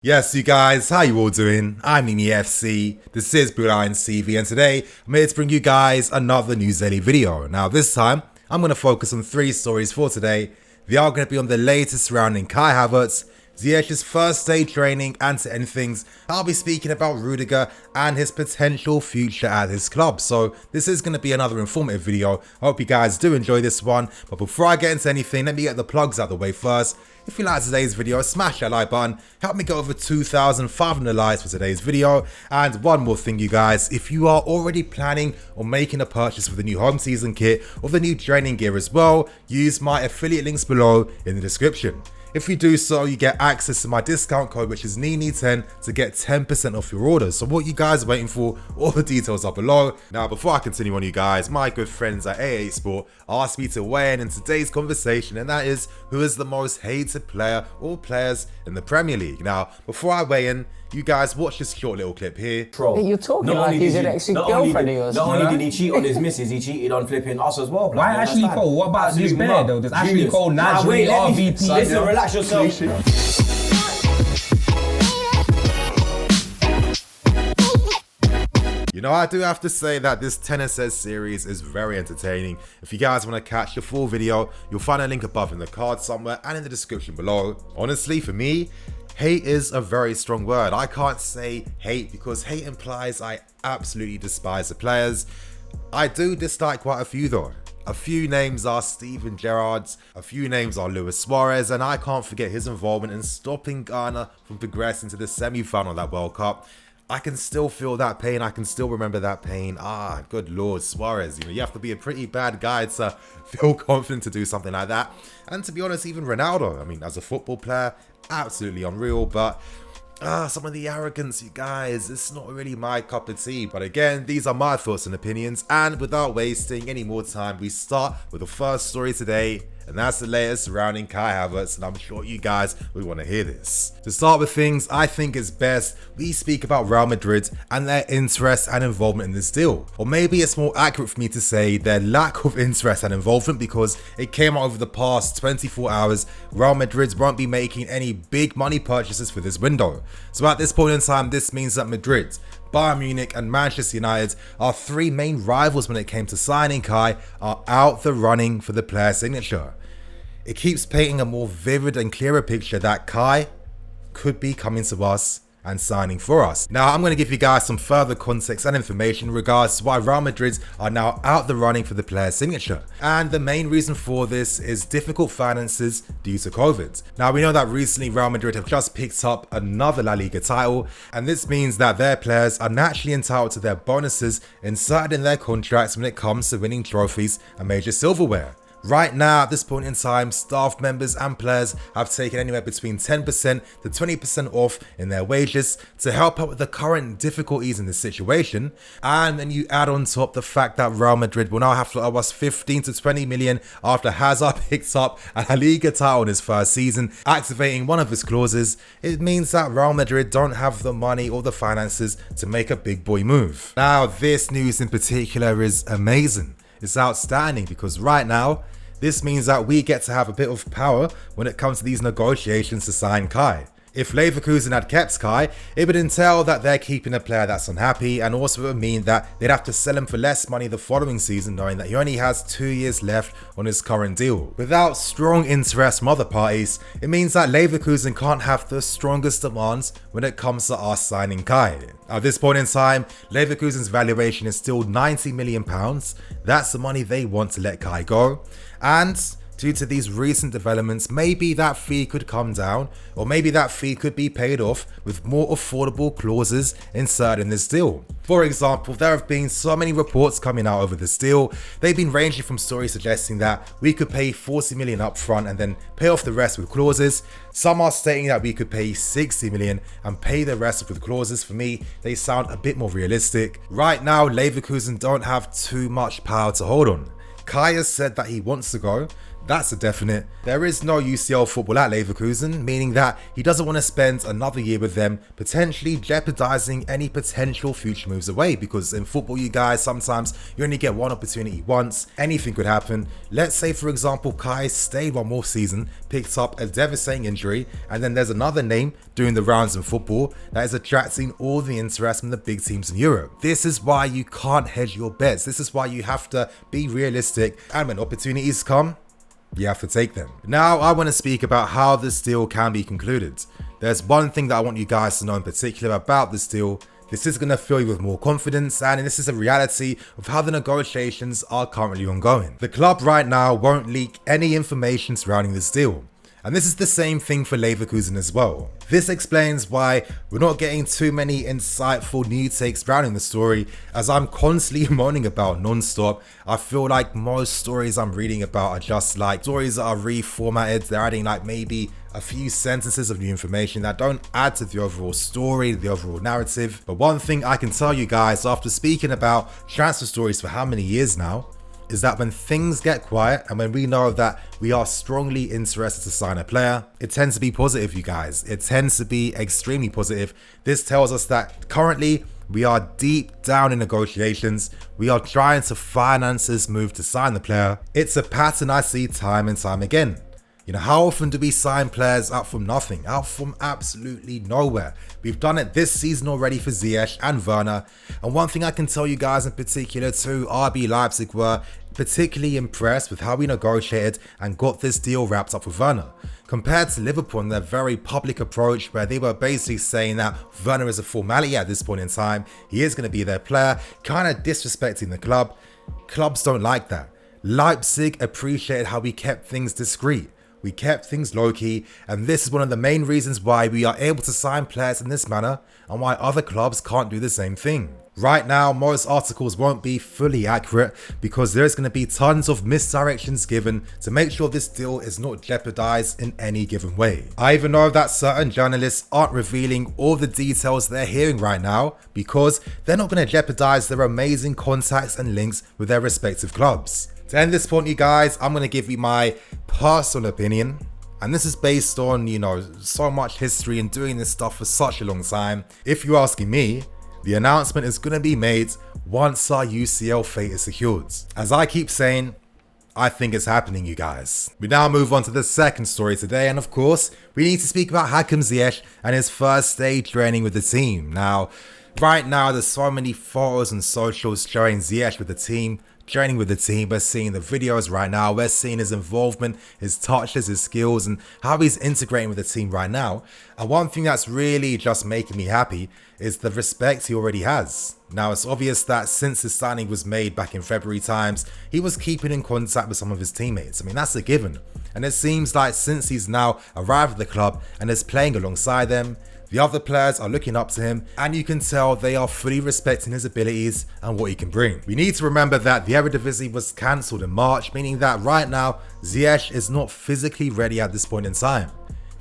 Yes, you guys, how you all doing? I'm FC, this is Blue Lions TV, and today I'm here to bring you guys another News Daily video. Now this time, I'm going to focus on 3 stories for today. They are going to be on the latest surrounding Kai Havertz, Ziyech's first day training, and to end things, I'll be speaking about Rudiger and his potential future at his club. So this is going to be another informative video. I hope you guys do enjoy this one, but before I get into anything, let me get the plugs out the way first. If you like today's video, smash that like button, help me get over 2,500 likes for today's video. And one more thing, you guys, if you are already planning on making a purchase for the new home season kit or the new training gear as well, use my affiliate links below in the description. If you do so, you get access to my discount code, which is NINI10, to get 10% off your orders. So what you guys are waiting for, all the details are below. Now, before I continue on, you guys, my good friends at AA Sport asked me to weigh in today's conversation, and that is, who is the most hated player or players in the Premier League? Now, before I weigh in, you guys watch this short little clip here. You're talking like he's an ex-girlfriend of yours. Not only did he cheat on his missus, he cheated on flipping us as well. Why Ashley Cole? What about this bear though? Does Ashley Cole naturally RVP? Listen, relax yourself. You know, I do have to say that this Tennis Says series is very entertaining. If you guys want to catch the full video, you'll find a link above in the card somewhere and in the description below. Honestly, for me, hate is a very strong word. I can't say hate because hate implies I absolutely despise the players. I do dislike quite a few though. A few names are Steven Gerrard's, a few names are Luis Suarez, and I can't forget his involvement in stopping Ghana from progressing to the semi-final of that World Cup. I can still feel that pain, I can still remember that pain. Good lord, Suarez, you have to be a pretty bad guy to feel confident to do something like that. And to be honest, even Ronaldo, I mean, as a football player, absolutely unreal, but some of the arrogance, you guys, it's not really my cup of tea. But again, these are my thoughts and opinions, and without wasting any more time, we start with the first story today, and that's the latest surrounding Kai Havertz, and I'm sure you guys will want to hear this. To start with things, I think it's best we speak about Real Madrid and their interest and involvement in this deal. Or maybe it's more accurate for me to say their lack of interest and involvement, because it came out over the past 24 hours, Real Madrid won't be making any big money purchases for this window. So at this point in time, this means that Madrid, Bayern Munich and Manchester United, our 3 main rivals when it came to signing Kai, are out the running for the player signature. It keeps painting a more vivid and clearer picture that Kai could be coming to us and signing for us. Now, I'm going to give you guys some further context and information in regards to why Real Madrid are now out the running for the player signature. And the main reason for this is difficult finances due to COVID. Now, we know that recently Real Madrid have just picked up another La Liga title, and this means that their players are naturally entitled to their bonuses inserted in their contracts when it comes to winning trophies and major silverware. Right now, at this point in time, staff members and players have taken anywhere between 10% to 20% off in their wages to help out with the current difficulties in this situation. And then you add on top the fact that Real Madrid will now have to owe us 15 to 20 million after Hazard picked up a La Liga title in his first season, activating one of his clauses. It means that Real Madrid don't have the money or the finances to make a big boy move. Now, this news in particular is amazing. It's outstanding because right now, this means that we get to have a bit of power when it comes to these negotiations to sign Kai. If Leverkusen had kept Kai, it would entail that they're keeping a player that's unhappy, and also it would mean that they'd have to sell him for less money the following season, knowing that he only has 2 years left on his current deal. Without strong interest from other parties, it means that Leverkusen can't have the strongest demands when it comes to us signing Kai. At this point in time, Leverkusen's valuation is still £90 million. That's the money they want to let Kai go. And due to these recent developments, maybe that fee could come down, or maybe that fee could be paid off with more affordable clauses inserted in this deal. For example, there have been so many reports coming out over this deal. They've been ranging from stories suggesting that we could pay 40 million up front and then pay off the rest with clauses. Some are stating that we could pay 60 million and pay the rest with clauses. For me, they sound a bit more realistic. Right now, Leverkusen don't have too much power to hold on. Kai has said that he wants to go. That's a definite. There is no UCL football at Leverkusen, meaning that he doesn't want to spend another year with them, potentially jeopardizing any potential future moves away, because in football, you guys, sometimes you only get one opportunity once. Anything could happen. Let's say, for example, Kai stayed one more season, picked up a devastating injury, and then there's another name doing the rounds in football that is attracting all the interest from the big teams in Europe. This is why you can't hedge your bets. This is why you have to be realistic, and when opportunities come, you have to take them. Now, I want to speak about how this deal can be concluded. There's one thing that I want you guys to know in particular about this deal. This is going to fill you with more confidence, and this is a reality of how the negotiations are currently ongoing. The club right now won't leak any information surrounding this deal. And this is the same thing for Leverkusen as well. This explains why we're not getting too many insightful new takes surrounding the story, as I'm constantly moaning about non-stop. I feel like most stories I'm reading about are just like stories that are reformatted. They're adding like maybe a few sentences of new information that don't add to the overall story, the overall narrative. But one thing I can tell you guys, after speaking about transfer stories for how many years now, is that when things get quiet and when we know that we are strongly interested to sign a player, it tends to be positive, you guys. It tends to be extremely positive. This tells us that currently we are deep down in negotiations. We are trying to finance this move to sign the player. It's a pattern I see time and time again. You know, how often do we sign players out from nothing, out from absolutely nowhere? We've done it this season already for Ziyech and Werner. And one thing I can tell you guys in particular too, RB Leipzig were particularly impressed with how we negotiated and got this deal wrapped up with Werner. Compared to Liverpool and their very public approach, where they were basically saying that Werner is a formality at this point in time, he is going to be their player, kind of disrespecting the club. Clubs don't like that. Leipzig appreciated how we kept things discreet. We kept things low-key, and this is one of the main reasons why we are able to sign players in this manner and why other clubs can't do the same thing. Right now, most articles won't be fully accurate because there's going to be tons of misdirections given to make sure this deal is not jeopardized in any given way. I even know that certain journalists aren't revealing all the details they're hearing right now because they're not going to jeopardize their amazing contacts and links with their respective clubs. To end this point, you guys, I'm going to give you my personal opinion. And this is based on, you know, so much history and doing this stuff for such a long time. If you're asking me, the announcement is going to be made once our UCL fate is secured. As I keep saying, I think it's happening, you guys. We now move on to the second story today, and of course, we need to speak about Hakim Ziyech and his first day training with the team. Now, right now, there's so many photos and socials showing Ziyech with the team, training with the team. We're seeing the videos right now. We're seeing his involvement, his touches, his skills, and how he's integrating with the team right now. And one thing that's really just making me happy is the respect he already has. Now, it's obvious that since his signing was made back in February times, he was keeping in contact with some of his teammates. I mean, that's a given. And it seems like since he's now arrived at the club and is playing alongside them, the other players are looking up to him, and you can tell they are fully respecting his abilities and what he can bring. We need to remember that the Eredivisie was cancelled in March, meaning that right now, Ziyech is not physically ready at this point in time.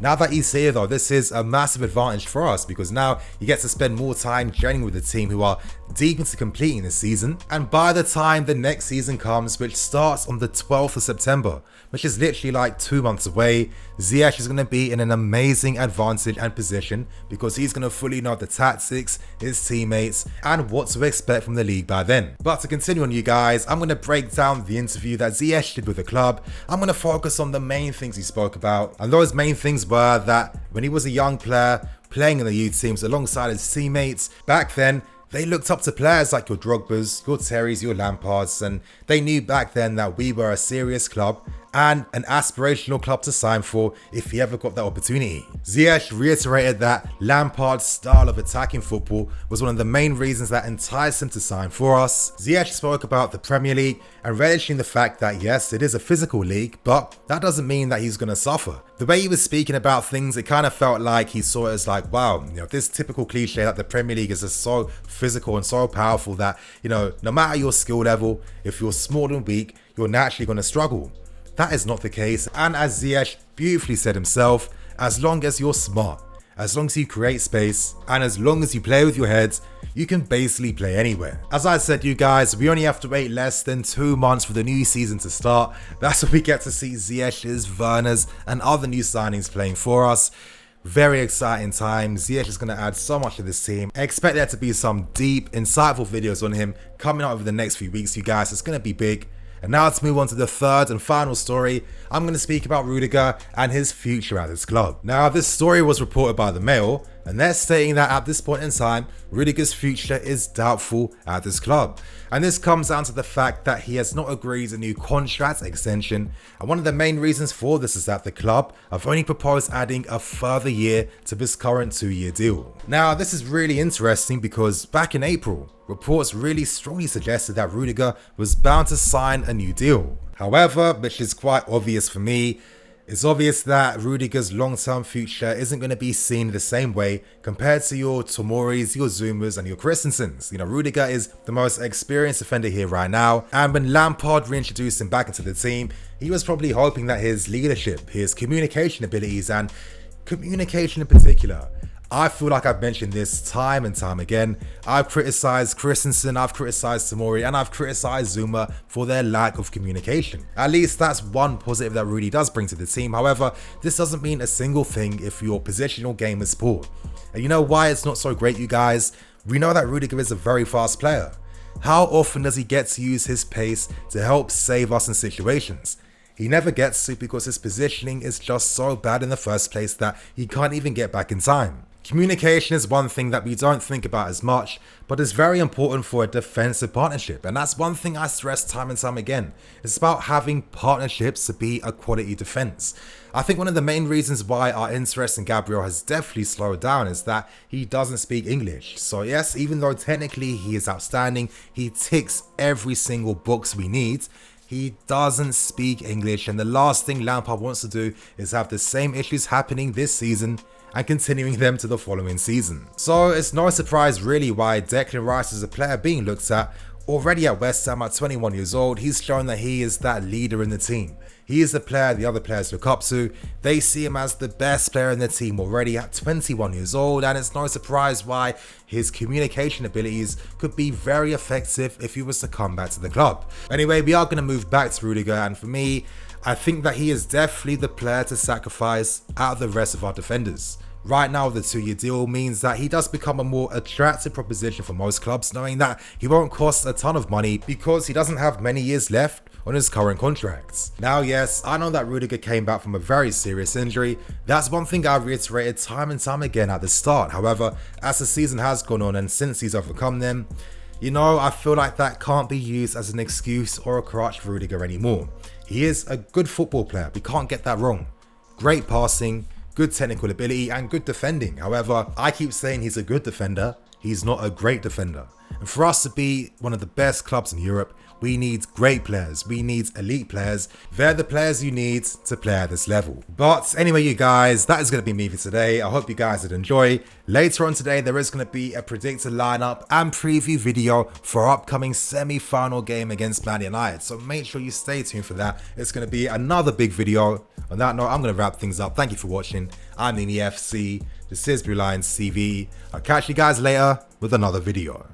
Now that he's here though, this is a massive advantage for us because now he gets to spend more time training with the team who are deep into completing this season. And by the time the next season comes, which starts on the 12th of September, which is literally like 2 months away, Ziyech is going to be in an amazing advantage and position because he's going to fully know the tactics, his teammates, and what to expect from the league by then. But to continue on, you guys, I'm going to break down the interview that Ziyech did with the club. I'm going to focus on the main things he spoke about, and those main things were that when he was a young player playing in the youth teams alongside his teammates, back then they looked up to players like your Drogbas, your Terrys, your Lampards, and they knew back then that we were a serious club and an aspirational club to sign for if he ever got that opportunity. Ziyech reiterated that Lampard's style of attacking football was one of the main reasons that enticed him to sign for us. Ziyech spoke about the Premier League and relishing the fact that yes, it is a physical league, but that doesn't mean that he's going to suffer. The way he was speaking about things, it kind of felt like he saw it as like, wow, you know, this typical cliche that the Premier League is just so physical and so powerful that, you know, no matter your skill level, if you're small and weak, you're naturally going to struggle. That is not the case, and as Ziyech beautifully said himself, as long as you're smart, as long as you create space and as long as you play with your heads, you can basically play anywhere. As I said, you guys, we only have to wait less than 2 months for the new season to start. That's when we get to see Ziyech's, Werner's and other new signings playing for us. Very exciting time. Ziyech is going to add so much to this team. I expect there to be some deep, insightful videos on him coming out over the next few weeks, you guys. It's going to be big. And now let's move on to the third and final story. I'm going to speak about Rudiger and his future at this club. Now, this story was reported by the Mail, and they're stating that at this point in time, Rudiger's future is doubtful at this club. And this comes down to the fact that he has not agreed a new contract extension. And one of the main reasons for this is that the club have only proposed adding a further year to this current 2-year deal. Now, this is really interesting because back in April, reports really strongly suggested that Rudiger was bound to sign a new deal. However, which is quite obvious for me, it's obvious that Rudiger's long-term future isn't going to be seen the same way compared to your Tomoris, your Zumas and your Christensens. You know, Rudiger is the most experienced defender here right now, and when Lampard reintroduced him back into the team, he was probably hoping that his leadership, his communication abilities and communication in particular, I feel like I've mentioned this time and time again. I've criticized Christensen, I've criticized Tomori, and I've criticized Zuma for their lack of communication. At least that's one positive that Rudy does bring to the team. However, this doesn't mean a single thing if your positional game is poor. And you know why it's not so great, you guys? We know that Rudiger is a very fast player. How often does he get to use his pace to help save us in situations? He never gets to because his positioning is just so bad in the first place that he can't even get back in time. Communication is one thing that we don't think about as much, but it's very important for a defensive partnership, and that's one thing I stress time and time again. It's about having partnerships to be a quality defense. I think one of the main reasons why our interest in Gabriel has definitely slowed down is that he doesn't speak English. So yes, even though technically he is outstanding, he ticks every single box we need, he doesn't speak English, and the last thing Lampard wants to do is have the same issues happening this season and continuing them to the following season. So it's no surprise really why Declan Rice is a player being looked at. Already at West Ham at 21 years old, he's shown that he is that leader in the team. He is the player the other players look up to. They see him as the best player in the team already at 21 years old, and it's no surprise why his communication abilities could be very effective if he was to come back to the club. Anyway, we are going to move back to Rudiger, and for me, I think that he is definitely the player to sacrifice out of the rest of our defenders. Right now, the 2-year deal means that he does become a more attractive proposition for most clubs, knowing that he won't cost a ton of money because he doesn't have many years left on his current contracts. Now, yes, I know that Rudiger came back from a very serious injury. That's one thing I reiterated time and time again at the start. However, as the season has gone on and since he's overcome them, you know, I feel like that can't be used as an excuse or a crutch for Rudiger anymore. He is a good football player, we can't get that wrong. Great passing, good technical ability and good defending. However, I keep saying he's a good defender, he's not a great defender. And for us to be one of the best clubs in Europe, we need great players, we need elite players. They're the players you need to play at this level. But anyway, you guys, that is going to be me for today. I hope you guys did enjoy. Later on today, there is going to be a predicted lineup and preview video for our upcoming semi-final game against Man United. So make sure you stay tuned for that. It's going to be another big video. On that note, I'm going to wrap things up. Thank you for watching. I'm Nini FC. This is Blue Lions TV. I'll catch you guys later with another video.